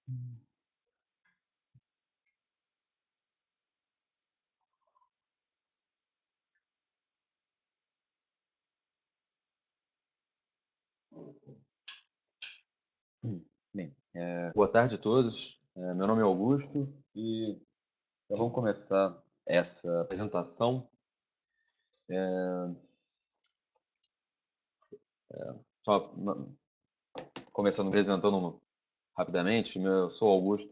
Bem, boa tarde a todos. Meu nome é Augusto e já vamos começar essa apresentação. Só começando apresentando rapidamente, eu sou Augusto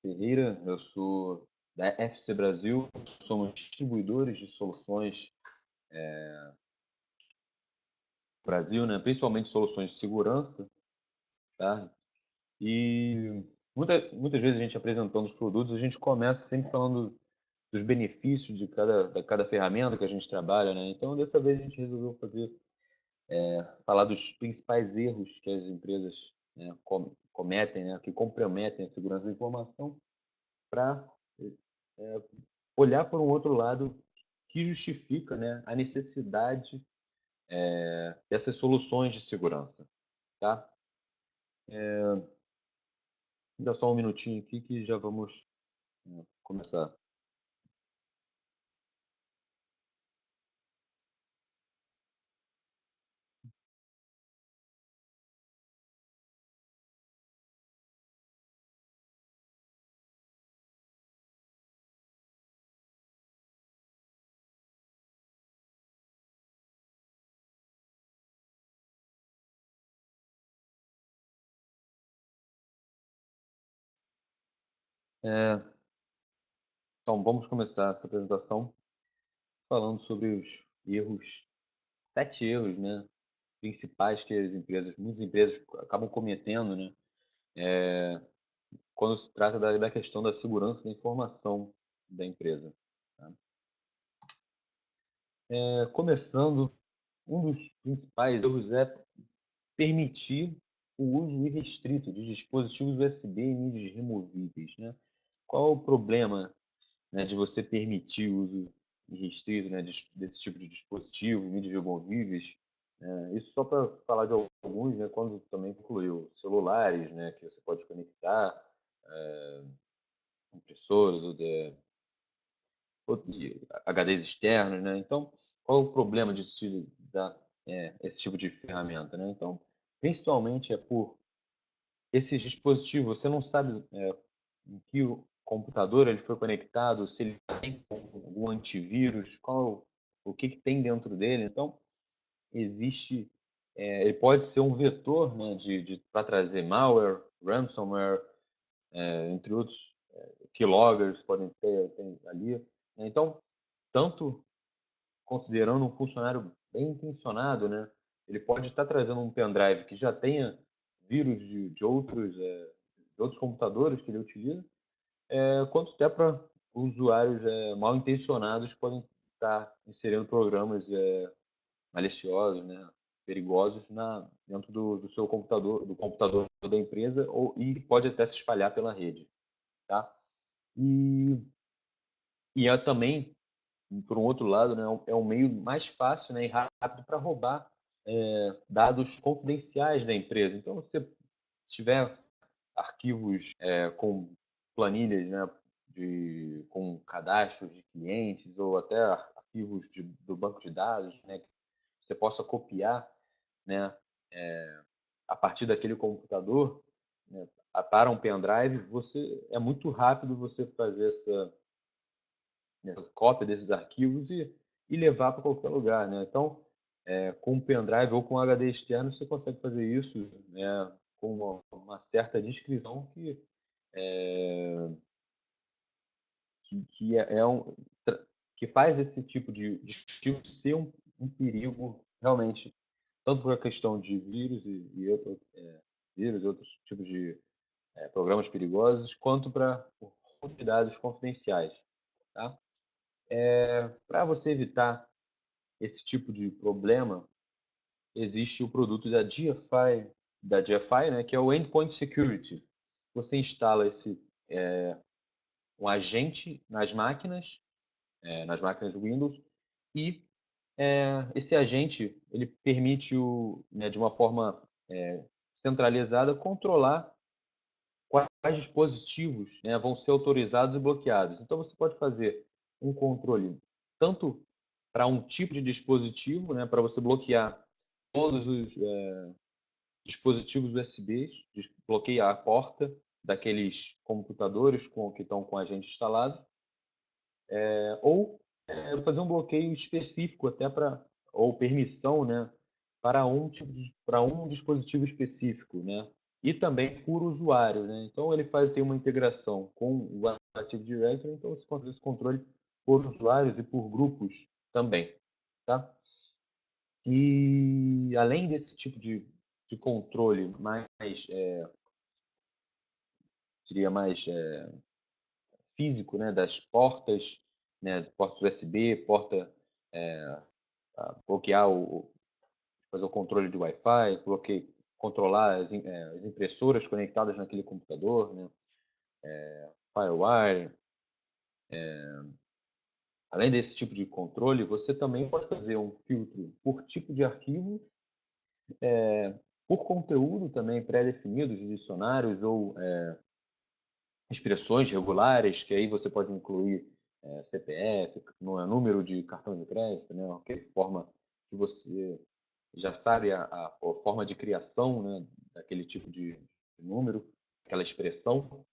Ferreira, eu sou da FC Brasil, somos distribuidores de soluções no Brasil, né? Principalmente soluções de segurança, tá? E muitas vezes a gente apresentando os produtos, a gente começa sempre falando dos benefícios de cada ferramenta que a gente trabalha, né? Então, dessa vez a gente resolveu falar dos principais erros que as empresas, né, cometem, né, que comprometem a segurança da informação, para olhar por um outro lado que justifica, né, a necessidade dessas soluções de segurança, tá? Dá só um minutinho aqui que já vamos começar. É, então, vamos começar essa apresentação falando sobre os erros, 7 erros, né, principais que muitas empresas acabam cometendo, né, quando se trata da questão da segurança da informação da empresa, tá? Começando, um dos principais erros é permitir o uso irrestrito de dispositivos USB e mídias removíveis, né? Qual é o problema, né, de você permitir o uso irrestrito, né, desse tipo de dispositivo, mídias removíveis? Isso só para falar de alguns, né, quando também incluiu celulares, né, que você pode conectar, impressoras ou HDs externos, né? Então, qual é o problema de se utilizar esse tipo de ferramenta, né? Então, principalmente é por esses dispositivos, você não sabe em que o computador ele foi conectado, se ele tem algum antivírus, o que tem dentro dele. Então, existe, ele pode ser um vetor, né, para trazer malware, ransomware, entre outros, keyloggers podem ter tem ali. Então, tanto considerando um funcionário bem intencionado, né, ele pode estar trazendo um pendrive que já tenha vírus de outros computadores que ele utiliza, quanto até para usuários mal intencionados que podem estar inserindo programas maliciosos, né, perigosos dentro do seu computador, do computador da empresa, e pode até se espalhar pela rede, tá? E, e é também, por um outro lado, né, é um meio mais fácil, né, e rápido para roubar dados confidenciais da empresa. Então, se você tiver arquivos com planilhas, né, com cadastros de clientes ou até arquivos do banco de dados, né, que você possa copiar, né, a partir daquele computador, né, para um pendrive, é muito rápido você fazer essa cópia desses arquivos e levar para qualquer lugar, né? Então, com um pendrive ou com um HD externo, você consegue fazer isso, né, com uma certa discrição que que faz esse tipo de dispositivo ser um perigo realmente, tanto por a questão de vírus e outros tipos de programas perigosos, quanto para dados confidenciais, tá? Para você evitar esse tipo de problema, existe o produto da GFI, né, que é o Endpoint Security. Você instala um agente nas máquinas Windows, e esse agente ele permite, né, de uma forma centralizada, controlar quais dispositivos, né, vão ser autorizados e bloqueados. Então, você pode fazer um controle tanto para um tipo de dispositivo, né, para você bloquear todos os dispositivos USB, bloquear a porta daqueles computadores que estão com a gente instalado, ou fazer um bloqueio específico até ou permissão, né, para um dispositivo específico, né, e também por usuário, né. Então ele tem uma integração com o Active Directory, então você consegue esse controle por usuários e por grupos também, tá? E além desse tipo de controle mais, seria mais físico, né, das portas, né, portas USB, bloquear fazer o controle de Wi-Fi, controlar as impressoras conectadas naquele computador, né, FireWire. Além desse tipo de controle, você também pode fazer um filtro por tipo de arquivo, por conteúdo também pré-definido de dicionários ou expressões regulares, que aí você pode incluir CPF, número de cartão de crédito, né, aquela forma que você já sabe a forma de criação, né, daquele tipo de número, aquela expressão,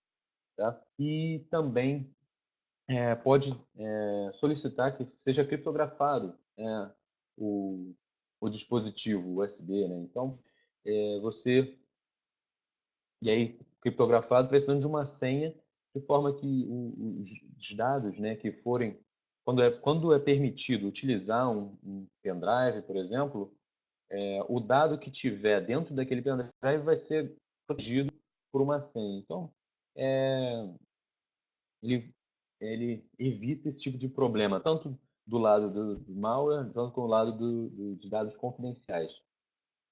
tá? E também pode solicitar que seja criptografado, né, o, o dispositivo USB, né? Então, você e aí criptografado precisando de uma senha de forma que os dados, né, que forem quando é permitido utilizar um pendrive, por exemplo, o dado que tiver dentro daquele pendrive vai ser protegido por uma senha. Então, é, ele, ele evita esse tipo de problema, tanto do lado do malware, tanto como do lado de dados confidenciais,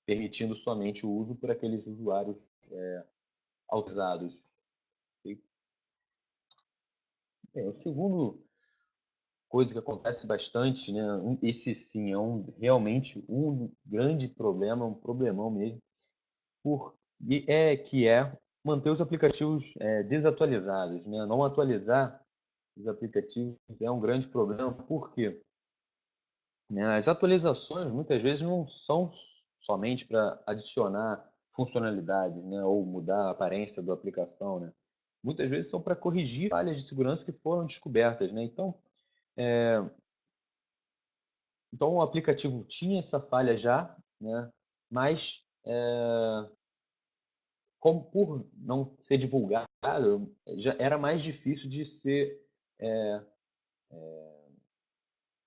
permitindo somente o uso por aqueles usuários autorizados. E, o segundo coisa que acontece bastante, né? Esse sim é realmente um grande problema, um problemão mesmo, que é manter os aplicativos desatualizados, né? Não atualizar os aplicativos é um grande problema, porque, né, as atualizações muitas vezes não são somente para adicionar funcionalidades, né, ou mudar a aparência da aplicação, né? Muitas vezes são para corrigir falhas de segurança que foram descobertas, né? Então o aplicativo tinha essa falha já, né? Mas como por não ser divulgado, já era mais difícil de ser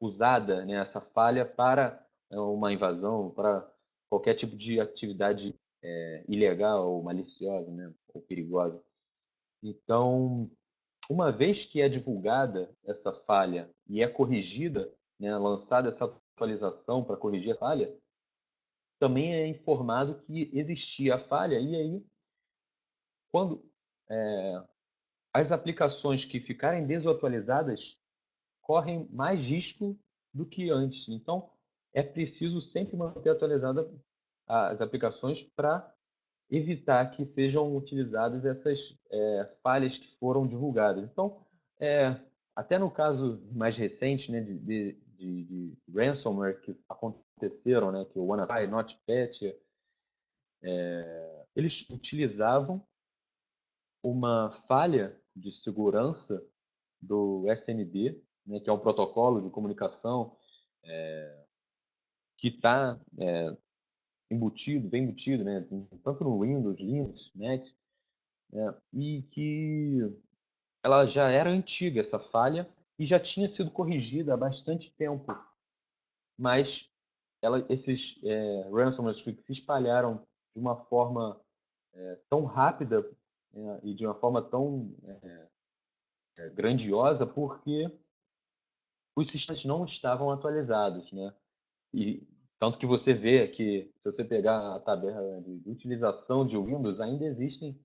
usada, né, essa falha para uma invasão, para qualquer tipo de atividade ilegal ou maliciosa, né, ou perigosa. Então, uma vez que é divulgada essa falha e é corrigida, né, lançada essa atualização para corrigir a falha, também é informado que existia a falha e aí, quando as aplicações que ficarem desatualizadas correm mais risco do que antes. Então, é preciso sempre manter atualizadas as aplicações para evitar que sejam utilizadas essas falhas que foram divulgadas. Então, até no caso mais recente, né, de ransomware que aconteceram, né, que o WannaCry, NotPetya, eles utilizavam uma falha de segurança do SND, né, que é um protocolo de comunicação que está bem embutido, né, tanto no Windows, Linux, Mac, né, e que ela já era antiga, essa falha, e já tinha sido corrigida há bastante tempo, mas esses ransomware se espalharam de uma forma tão rápida e de uma forma tão grandiosa porque os sistemas não estavam atualizados, né? E tanto que você vê que, se você pegar a tabela de utilização de Windows, ainda existem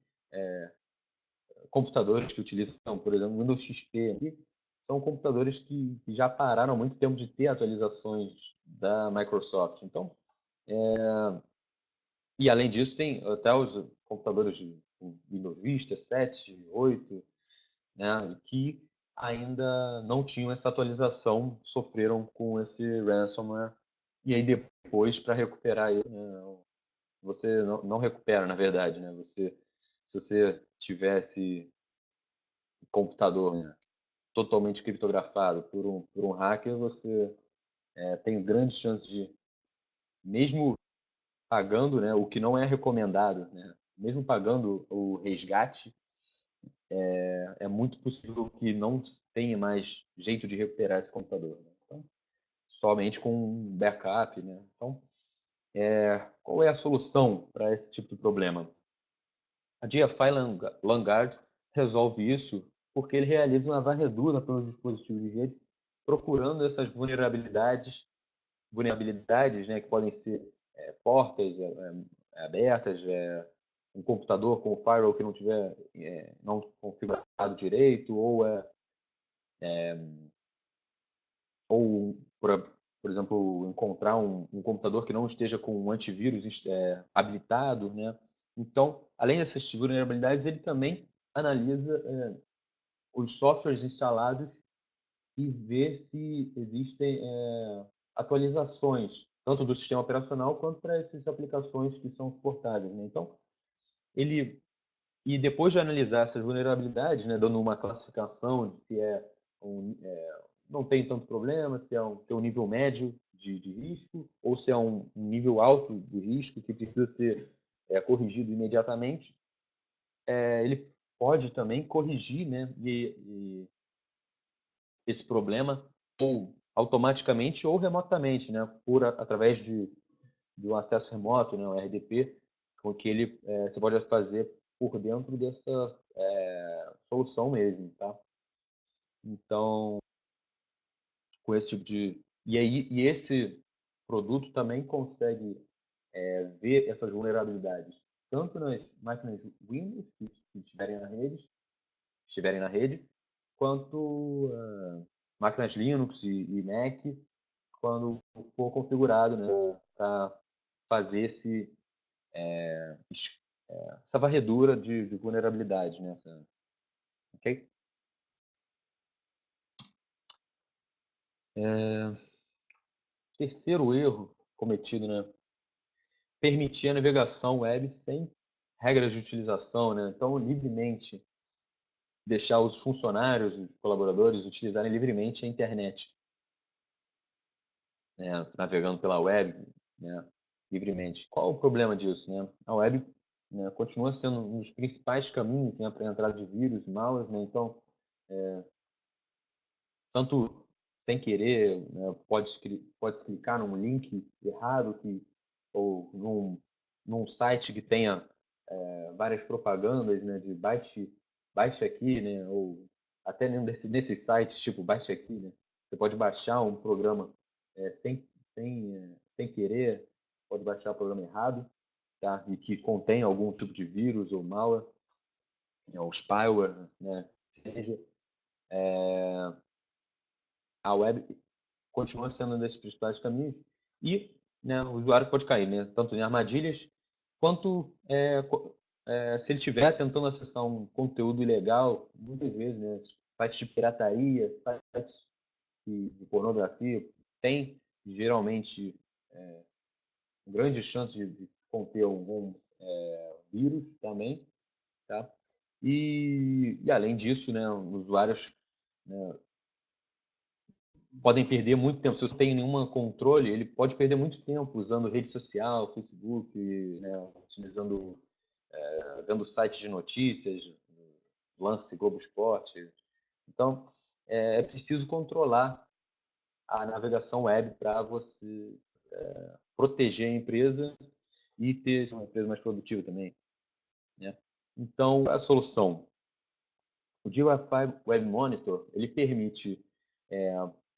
computadores que utilizam, por exemplo, Windows XP. Que são computadores que já pararam há muito tempo de ter atualizações da Microsoft. Então, e além disso, tem até os computadores com Windows Vista 7, 8, né, que ainda não tinham essa atualização, sofreram com esse ransomware. E aí depois, para recuperar isso, né, você não recupera, na verdade, né? Se você tivesse computador, né, totalmente criptografado por um hacker, você tem grandes chances de, mesmo pagando, né, o que não é recomendado, né, mesmo pagando o resgate, é muito possível que não tenha mais jeito de recuperar esse computador, né? Então, somente com um backup, né? Então, qual é a solução para esse tipo de problema? A DFI Langard resolve isso porque ele realiza uma varredura pelos dispositivos de rede, procurando essas vulnerabilidades, né, que podem ser portas abertas, um computador com o firewall que não tiver não configurado direito, ou por exemplo, encontrar um computador que não esteja com um antivírus habilitado, né? Então, além dessas vulnerabilidades, ele também analisa os softwares instalados e vê se existem atualizações, tanto do sistema operacional quanto para essas aplicações que são suportáveis, né? Então, ele e depois de analisar essas vulnerabilidades, né, dando uma classificação de se não tem tanto problema, se tem um nível médio de risco ou se é um nível alto de risco que precisa ser corrigido imediatamente, ele pode também corrigir, né, esse problema ou automaticamente ou remotamente, né, através de um acesso remoto, né, um RDP, com que você pode fazer por dentro dessa solução mesmo, tá? Então, com esse tipo de e esse produto também consegue ver essas vulnerabilidades tanto nas máquinas Windows que estiverem na rede, quanto máquinas Linux e Mac quando for configurado, né, para fazer essa varredura de vulnerabilidade, né? Ok? Terceiro erro cometido, né? Permitir a navegação web sem regras de utilização, né? Então, livremente deixar os funcionários, os colaboradores utilizarem livremente a internet, né? Navegando pela web, né? Livremente. Qual o problema disso, né? A web, né, continua sendo um dos principais caminhos, né, para a entrada de vírus, malwares, né? Então, tanto sem querer, né, pode clicar num link errado ou num site que tenha várias propagandas, né, de baixe aqui, né, ou até nesses sites tipo baixe aqui, né, você pode baixar um programa sem querer, pode baixar o programa errado, tá, e que contém algum tipo de vírus ou malware, né, ou spyware, né, seja a web continua sendo um desses principais caminhos e, né, o usuário pode cair, né, tanto em armadilhas quanto se ele estiver tentando acessar um conteúdo ilegal, muitas vezes, né, sites de pirataria, sites de pornografia, tem geralmente grande chance de conter algum vírus também, tá? E além disso, né, os usuários, né, podem perder muito tempo. Se você não tem nenhum controle, ele pode perder muito tempo usando rede social, Facebook, né, utilizando, vendo sites de notícias, lance Globo Esporte. Então, é preciso controlar a navegação web para você proteger a empresa e ter uma empresa mais produtiva também, né? Então, a solução, o GeoFi Web Monitor, ele permite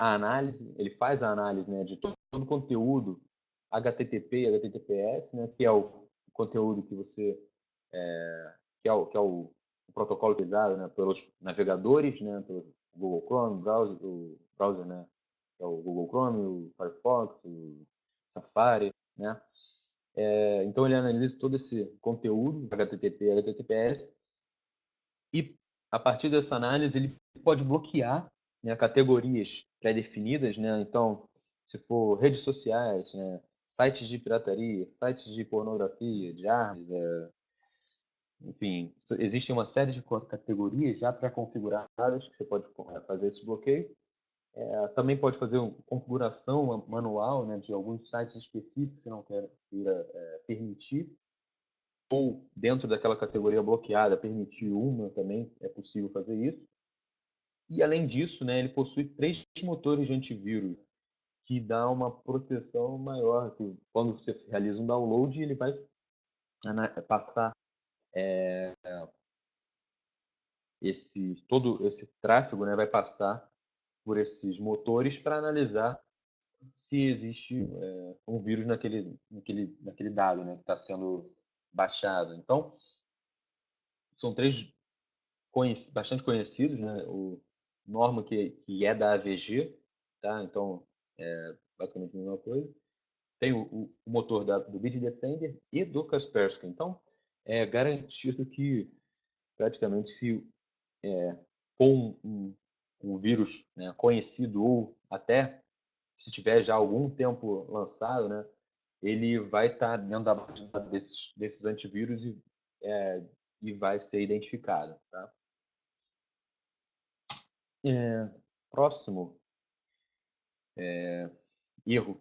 a análise, ele faz a análise, né, de todo o conteúdo HTTP e HTTPS, né, que é o conteúdo que você o protocolo utilizado, né, pelos navegadores, né, pelo Google Chrome, o browser, né, que é o Google Chrome, o Firefox, o Safari, né, Então ele analisa todo esse conteúdo, HTTP, HTTPS, e a partir dessa análise ele pode bloquear, né, categorias pré-definidas, né? Então, se for redes sociais, né, sites de pirataria, sites de pornografia, de armas, enfim, existem uma série de categorias já pré-configuradas que você pode fazer esse bloqueio. Também pode fazer uma configuração manual, né, de alguns sites específicos que você não queira permitir, ou dentro daquela categoria bloqueada, permitir uma também, é possível fazer isso. E além disso, né, ele possui 3 motores de antivírus, que dá uma proteção maior. Que quando você realiza um download, ele vai passar todo esse tráfego, né, vai passar por esses motores para analisar se existe um vírus naquele dado, né, que está sendo baixado. Então, são 3 bastante conhecidos, né? O Norma, que é da AVG, tá? Então, basicamente a mesma coisa. Tem o motor do Bitdefender e do Kaspersky. Então, é garantido que, praticamente, se com um vírus, né, conhecido, ou até se tiver já algum tempo lançado, né, ele vai estar dentro da base de dados desses antivírus e vai ser identificado. Tá? Próximo erro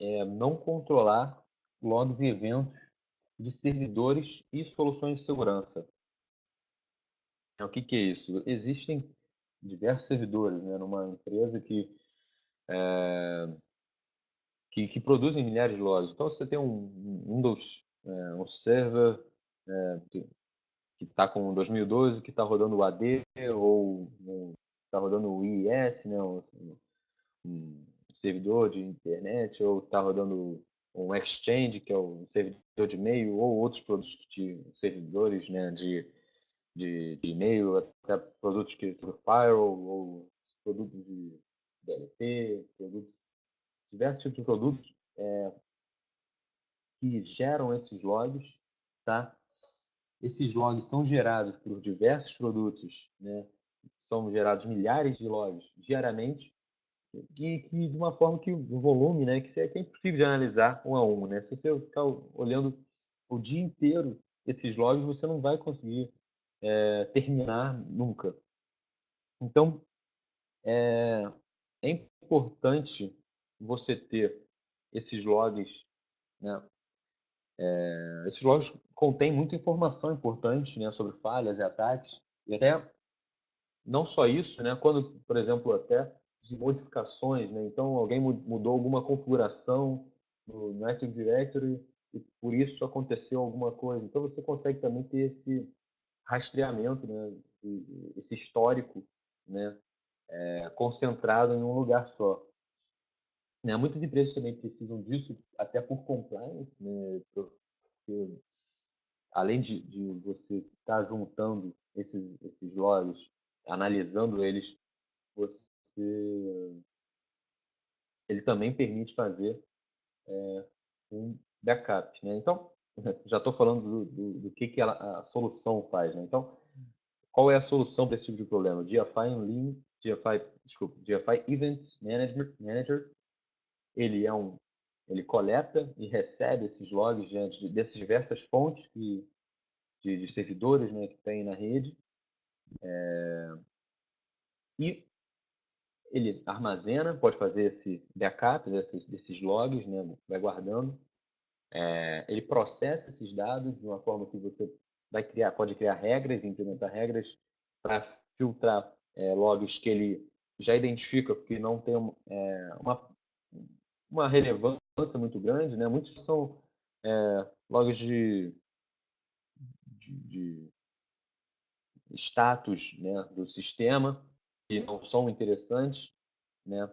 é não controlar logs e eventos de servidores e soluções de segurança. O que é isso? Existem diversos servidores, né, numa empresa que produzem milhares de logs. Então, você tem um Windows, um server que está com 2012, que está rodando o AD, ou está rodando o IIS, né, um servidor de internet, ou está rodando um Exchange, que é um servidor de e-mail, ou outros produtos de servidores, né, de e-mail, até produtos que por firewall, ou produtos de DLP, diversos tipos de produtos que geram esses logs, tá? Esses logs são gerados por diversos produtos, né? São gerados milhares de logs diariamente, que de uma forma que o volume, né, que é impossível de analisar um a um, né? Se você ficar olhando o dia inteiro esses logs, você não vai conseguir terminar nunca. Então, é importante você ter esses logs, né? Esses logs contêm muita informação importante, né, sobre falhas e ataques, e até não só isso, né, quando, por exemplo, até de modificações, né, então alguém mudou alguma configuração no Active Directory e por isso aconteceu alguma coisa. Então você consegue também ter esse rastreamento, né, esse histórico, né, concentrado em um lugar só. Né? Muitas empresas também precisam disso, até por compliance, né? Porque, além de você estar juntando esses logs, analisando eles, você, ele também permite fazer um backup. Né? Então, já estou falando do que a solução faz. Né? Então, qual é a solução para esse tipo de problema? GFI Event Manager, ele coleta e recebe esses logs diante dessas diversas fontes de servidores, né, que tem na rede, e ele armazena, pode fazer esse backup desses logs, né, vai guardando. Ele processa esses dados de uma forma que você pode criar regras, implementar regras para filtrar logs que ele já identifica porque não tem uma relevância muito grande, né? Muitos são logs de status, né, do sistema que não são interessantes, né?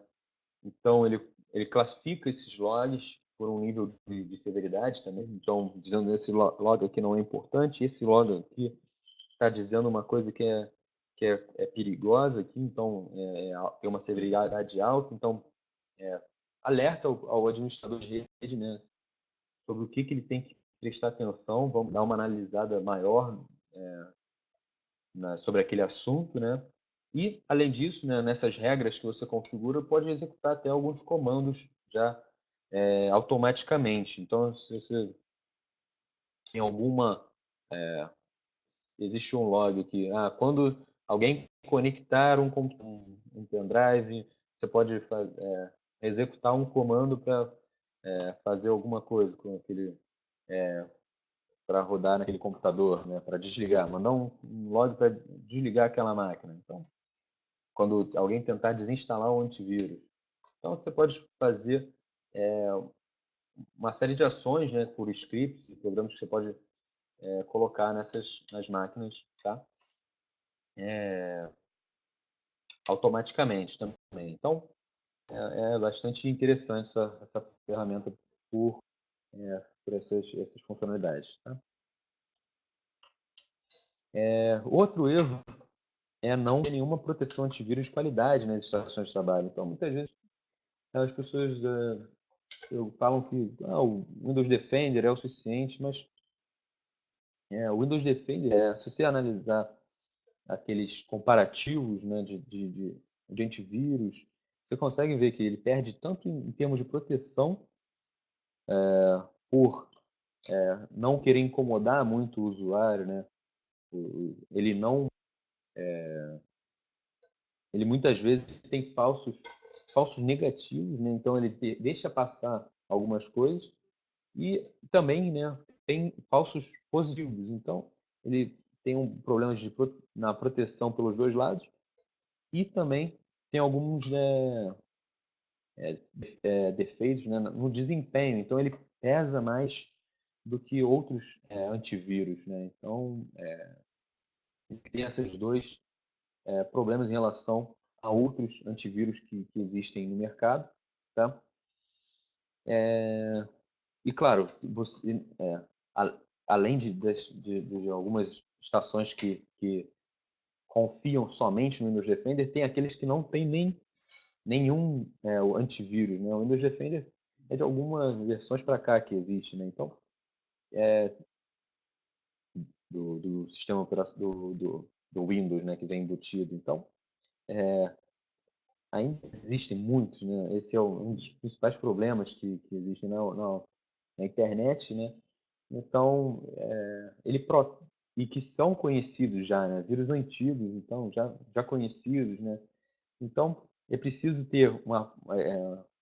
Então ele classifica esses logs por um nível de severidade também. Então, dizendo esse log aqui não é importante, esse log aqui está dizendo uma coisa que é perigosa aqui, então tem uma severidade alta, então alerta ao administrador de rede, né, sobre o que ele tem que prestar atenção, vamos dar uma analisada maior sobre aquele assunto, né? E, além disso, né, nessas regras que você configura, pode executar até alguns comandos já automaticamente. Então, se você tem alguma... existe um log que, quando alguém conectar um pendrive, você pode executar um comando para fazer alguma coisa com aquele... para rodar naquele computador, né, para desligar, mandar um log para desligar aquela máquina. Então, quando alguém tentar desinstalar o antivírus. Então, você pode fazer uma série de ações, né, por scripts e programas que você pode colocar nas máquinas, tá? Automaticamente também. Então, é bastante interessante essa ferramenta por, por essas funcionalidades, tá? Outro erro é não ter nenhuma proteção antivírus de qualidade nas estações de trabalho. Então, muitas vezes, as pessoas falam que o Windows Defender é o suficiente, mas o Windows Defender, se você analisar aqueles comparativos, né, de antivírus, você consegue ver que ele perde tanto em termos de proteção, por não querer incomodar muito o usuário, né? Ele não, ele muitas vezes tem falsos negativos, né? Então ele deixa passar algumas coisas e também, né, tem falsos positivos. Então ele tem um problema na proteção pelos dois lados e também tem alguns, né, defeitos, né, no desempenho. Então ele pesa mais do que outros antivírus, né? Então tem esses dois problemas em relação a outros antivírus que existem no mercado, tá? E claro, você, além de algumas estações que confiam somente no Windows Defender, tem aqueles que não têm nenhum o antivírus, né? O Windows Defender é de algumas versões para cá que existe, né? Então, do sistema operacional do Windows, né, que vem embutido. Então, ainda existem muitos, né? Esse é um dos principais problemas que existem na internet, né? Então, e que são conhecidos já, né? Vírus antigos, então, já conhecidos, né? Então, é preciso ter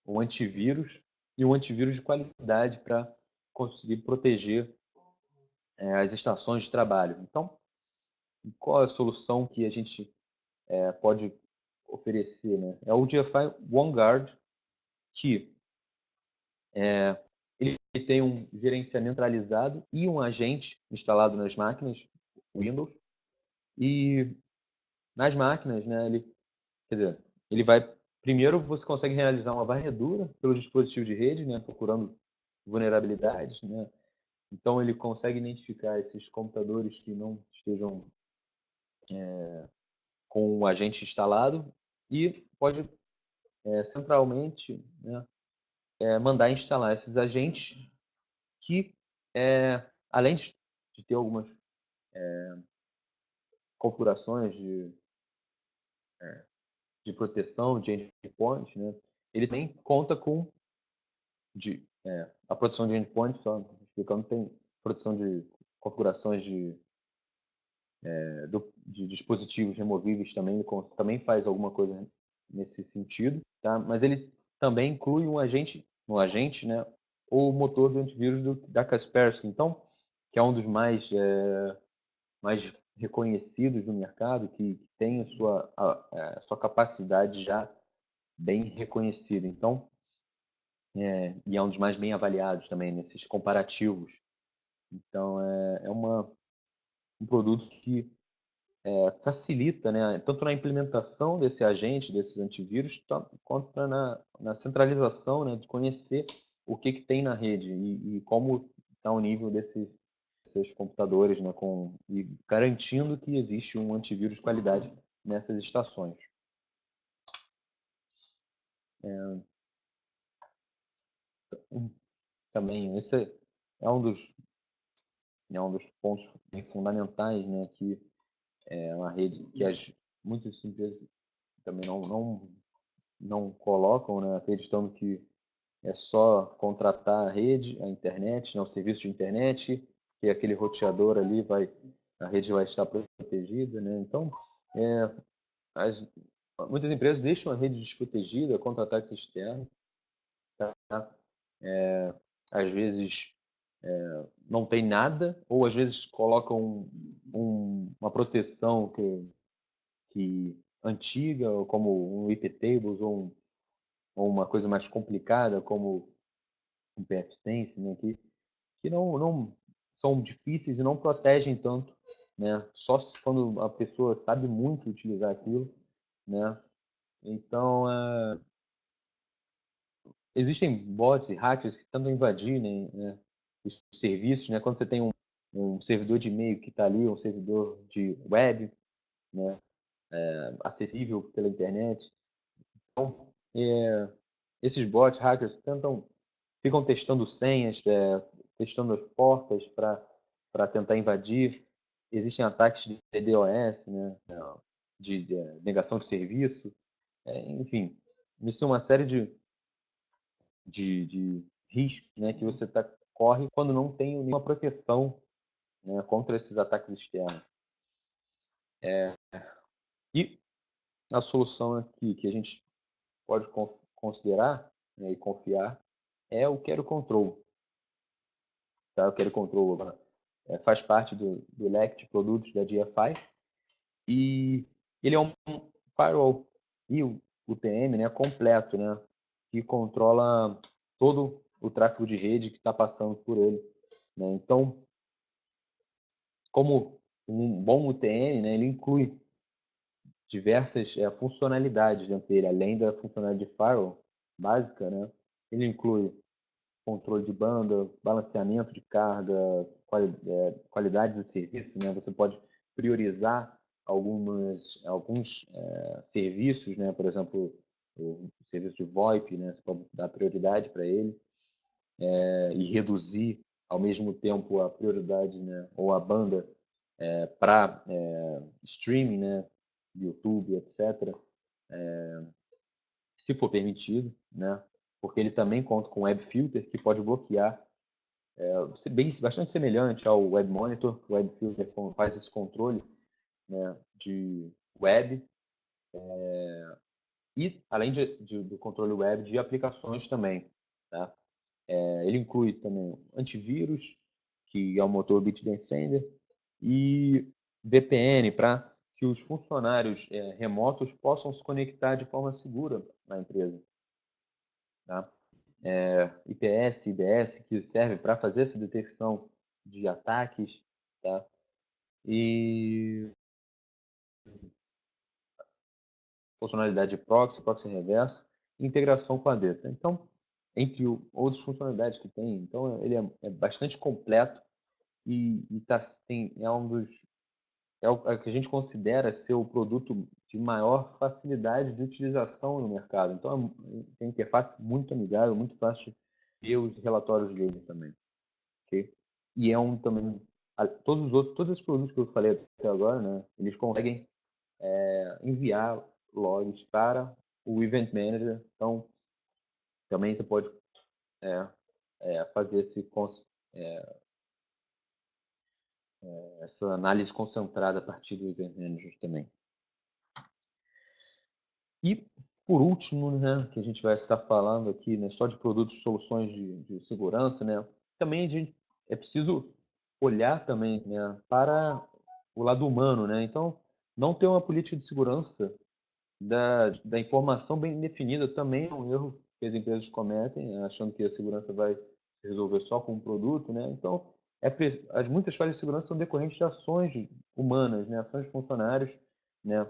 um antivírus e um antivírus de qualidade para conseguir proteger as estações de trabalho. Então, qual é a solução que a gente pode oferecer, né? É o GFI OneGuard, que ele tem um gerenciamento centralizado e um agente instalado nas máquinas Windows. E nas máquinas, né, quer dizer, ele vai... Primeiro, você consegue realizar uma varredura pelo dispositivo de rede, né, procurando vulnerabilidades, né? Então, ele consegue identificar esses computadores que não estejam com o agente instalado e pode centralmente, né, mandar instalar esses agentes que, além de ter algumas configurações de proteção de endpoint, né, ele também conta com a proteção de endpoint, só explicando, tem proteção de configurações de dispositivos removíveis também, ele também faz alguma coisa nesse sentido, tá? Mas ele também inclui um agente, né, o motor do antivírus da Kaspersky, então, que é um dos mais reconhecidos no mercado, que tem a sua capacidade já bem reconhecida. Então, e é um dos mais bem avaliados também nesses comparativos. Então, um produto que facilita, né, tanto na implementação desse agente, desses antivírus, quanto na centralização, né, de conhecer o que tem na rede e como está o nível desses computadores, né, e garantindo que existe um antivírus de qualidade nessas estações. Também, é um dos pontos fundamentais, né, que é uma rede que muitas empresas também não colocam, né, acreditando que é só contratar a rede, a internet, né, o serviço de internet, que aquele roteador ali a rede vai estar protegida, né? Então, é, as, muitas empresas deixam a rede desprotegida contra ataques externos, tá? Às vezes não tem nada, ou às vezes colocam uma proteção que antiga, como um IP tables, ou uma coisa mais complicada, como um PFSense, né, que não são difíceis e não protegem tanto, né? Só quando a pessoa sabe muito utilizar aquilo, né? Então, existem bots e hackers que tentam invadir, né, os serviços, né? Quando você tem um servidor de e-mail que está ali, um servidor de web, né, acessível pela internet. Então, esses bots, hackers, ficam testando senhas, testando as portas para tentar invadir. Existem ataques de DDoS, né, de negação de serviço, enfim, isso é uma série de riscos, né, que você corre quando não tem nenhuma proteção, né, contra esses ataques externos. E a solução aqui que a gente pode considerar, né, e confiar é o Quero Control. Tá? O Quero Control faz parte do leque de produtos da GFI e ele é um firewall e o TM, né, completo, né, que controla todo o tráfego de rede que está passando por ele, né? Então, como um bom UTM, né, ele inclui diversas funcionalidades dentro dele, além da funcionalidade de firewall básica, né? Ele inclui controle de banda, balanceamento de carga, qualidade do serviço, né? Você pode priorizar alguns serviços, né? Por exemplo, o serviço de VoIP, né? Você pode dar prioridade para ele e reduzir ao mesmo tempo a prioridade, né? Ou a banda para streaming, né? YouTube, etc. Se for permitido, né? Porque ele também conta com Web Filter que pode bloquear bastante semelhante ao Web Monitor. O Web Filter faz esse controle, né, de web e, além do controle web, de aplicações também. Tá? Ele inclui também antivírus, que é o motor Bitdefender, e VPN para que os funcionários remotos possam se conectar de forma segura na empresa. Tá? IPS, IDS, que serve para fazer essa detecção de ataques, tá? E funcionalidade de proxy, proxy reverso, e integração com a DETA. Então, entre outras funcionalidades que tem, então ele é bastante completo e é um dos é o que a gente considera ser o produto de maior facilidade de utilização no mercado. Então, tem interface muito amigável, muito fácil de ver os relatórios dele também. Okay? E é também todos os produtos que eu falei até agora, né, eles conseguem enviar logs para o Event Manager. Então, também você pode fazer essa análise concentrada a partir do Event Manager também. E, por último, né, que a gente vai estar falando aqui, né, só de produtos e soluções de segurança, né, também é preciso olhar também, né, para o lado humano, né? Então, não ter uma política de segurança da informação bem definida também é um erro que as empresas cometem, achando que a segurança vai se resolver só com um produto, né? Então, muitas falhas de segurança são decorrentes de ações humanas, né? Ações de funcionários, né?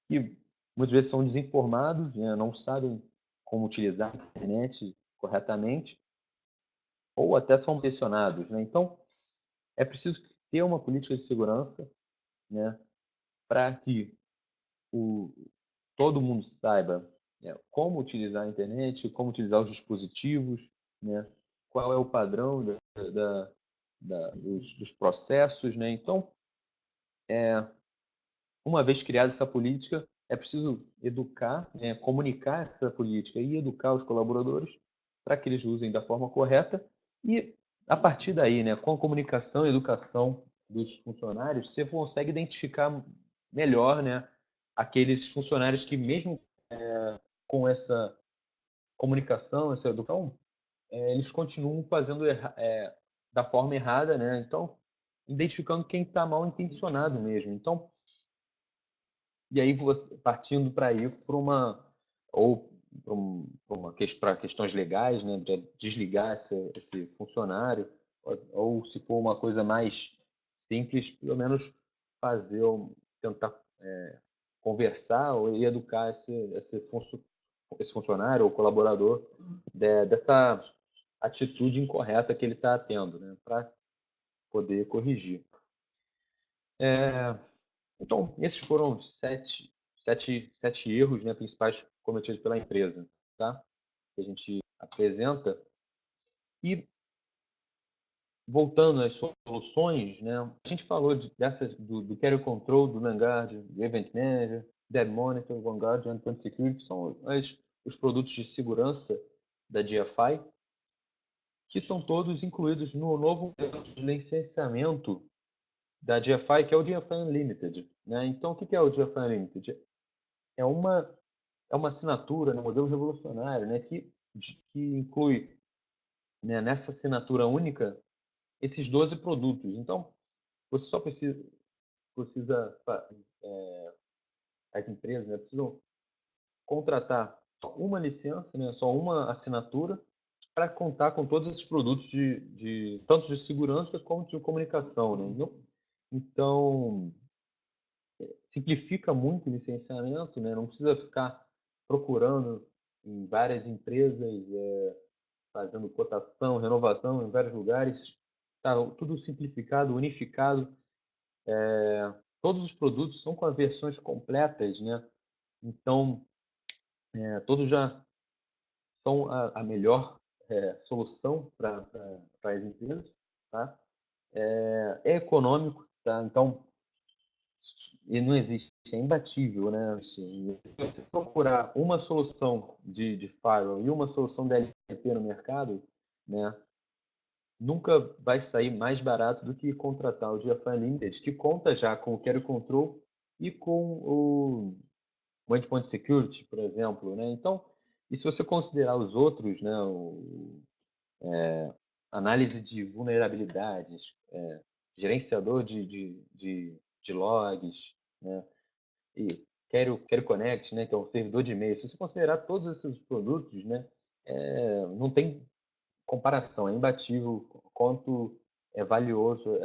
Que muitas vezes são desinformados, né? Não sabem como utilizar a internet corretamente, ou até são pressionados, né? Então, é preciso ter uma política de segurança, né? Para que todo mundo saiba, né, como utilizar a internet, como utilizar os dispositivos, né, qual é o padrão dos processos, né? Então, uma vez criada essa política, é preciso educar, né, comunicar essa política e educar os colaboradores para que eles usem da forma correta. E, a partir daí, né, com a comunicação e educação dos funcionários, você consegue identificar melhor, né, aqueles funcionários que, mesmo com essa comunicação, essa educação, eles continuam fazendo da forma errada, né? Então, identificando quem está mal intencionado mesmo. Então, e aí você partindo para ir para uma ou para questões legais, né, de desligar esse funcionário, ou se for uma coisa mais simples, pelo menos fazer tentar conversar e educar esse funcionário ou colaborador dessa atitude incorreta que ele está tendo, né, para poder corrigir. Então, esses foram sete erros, né, principais cometidos pela empresa, tá? Que a gente apresenta. E, voltando às soluções, né, a gente falou dessas do Carrier Control, do Vanguard, do Event Manager, Dead Monitor, Vanguard, Endpoint Security, são os produtos de segurança da GFI, que estão todos incluídos no novo licenciamento da GFI, que é o GFI Unlimited, né? Então, o que é o GFI Unlimited? É uma assinatura, né, um modelo revolucionário, né, que inclui, né, nessa assinatura única esses 12 produtos. Então, você só precisa as empresas, né, precisam contratar só uma licença, né, só uma assinatura para contar com todos esses produtos tanto de segurança como de comunicação, né? Então, simplifica muito o licenciamento, né? Não precisa ficar procurando em várias empresas, fazendo cotação, renovação em vários lugares. Tá tudo simplificado, unificado. Todos os produtos são com as versões completas, né? Então, todos já são a melhor solução para as empresas, tá? É econômico, tá? Então, e não existe, é imbatível, né? Assim, se você procurar uma solução de firewall e uma solução DLP no mercado, né, nunca vai sair mais barato do que contratar o GFI Limited, que conta já com o Carrier Control e com o Endpoint Security, por exemplo, né? Então, e se você considerar os outros, né, análise de vulnerabilidades, gerenciador de logs, né? E Quero Connect, né, que é um servidor de e-mail. Se você considerar todos esses produtos, né, não tem comparação, é imbatível quanto é valioso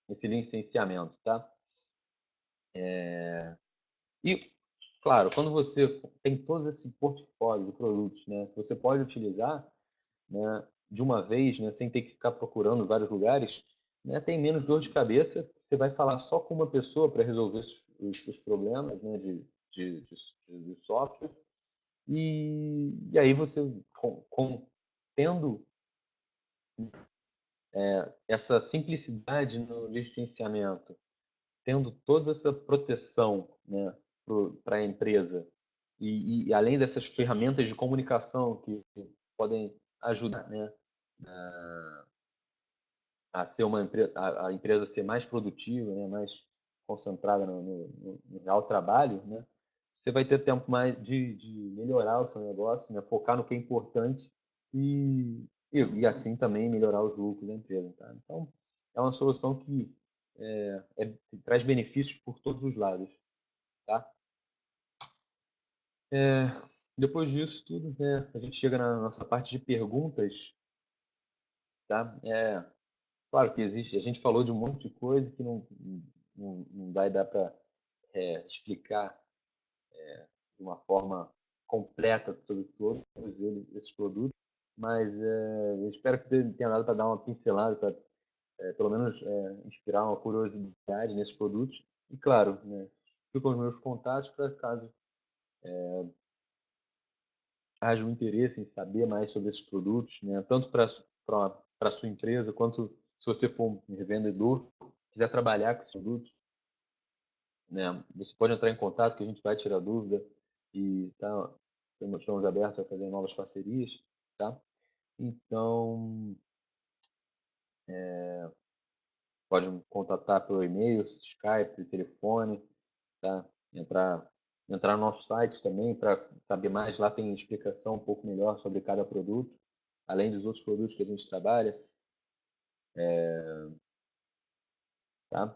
esse licenciamento, tá? E, claro, quando você tem todo esse portfólio de produtos, né, que você pode utilizar, né, de uma vez, né, sem ter que ficar procurando em vários lugares, né, tem menos dor de cabeça. Você vai falar só com uma pessoa para resolver os problemas, né, de software. E aí você, tendo essa simplicidade no licenciamento, tendo toda essa proteção, né, para a empresa, e além dessas ferramentas de comunicação que podem ajudar, né, a ser a empresa ser mais produtiva, né, mais concentrada no real trabalho, né, você vai ter tempo mais de melhorar o seu negócio, né, focar no que é importante e assim também melhorar os lucros da empresa. Tá? Então, é uma solução que que traz benefícios por todos os lados. Tá? É, depois disso tudo, né, a gente chega na nossa parte de perguntas. Tá? Claro que existe, a gente falou de um monte de coisa que não vai dar para explicar de uma forma completa sobre todos esses produtos, mas eu espero que tenha dado para dar uma pincelada, para pelo menos inspirar uma curiosidade nesses produtos. E claro, né, fico com os meus contatos para caso haja um interesse em saber mais sobre esses produtos, né, tanto para para sua empresa, quanto se você for um revendedor, quiser trabalhar com esse produto, né? Você pode entrar em contato que a gente vai tirar dúvida e tá, estamos abertos a fazer novas parcerias, tá? Então, pode me contatar pelo e-mail, Skype, telefone, tá? Entrar no nosso site também para saber mais. Lá tem explicação um pouco melhor sobre cada produto, além dos outros produtos que a gente trabalha, tá?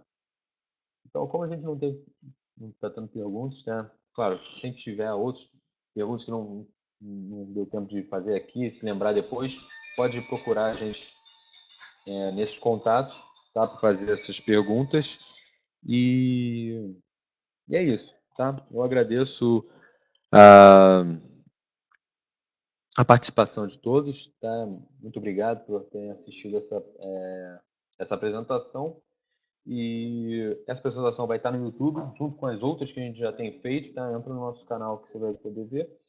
Então, como a gente não está tendo perguntas, né? Claro, se a gente tiver outras perguntas que não deu tempo de fazer aqui, se lembrar depois, pode procurar a gente nesses contatos, tá? Para fazer essas perguntas. E, e é isso, tá? Eu agradeço a, a participação de todos, tá? Muito obrigado por terem assistido essa apresentação. E essa apresentação vai estar no YouTube, junto com as outras que a gente já tem feito, tá? Entra no nosso canal que você vai poder ver.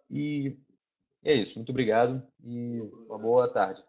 E é isso. Muito obrigado e uma boa tarde.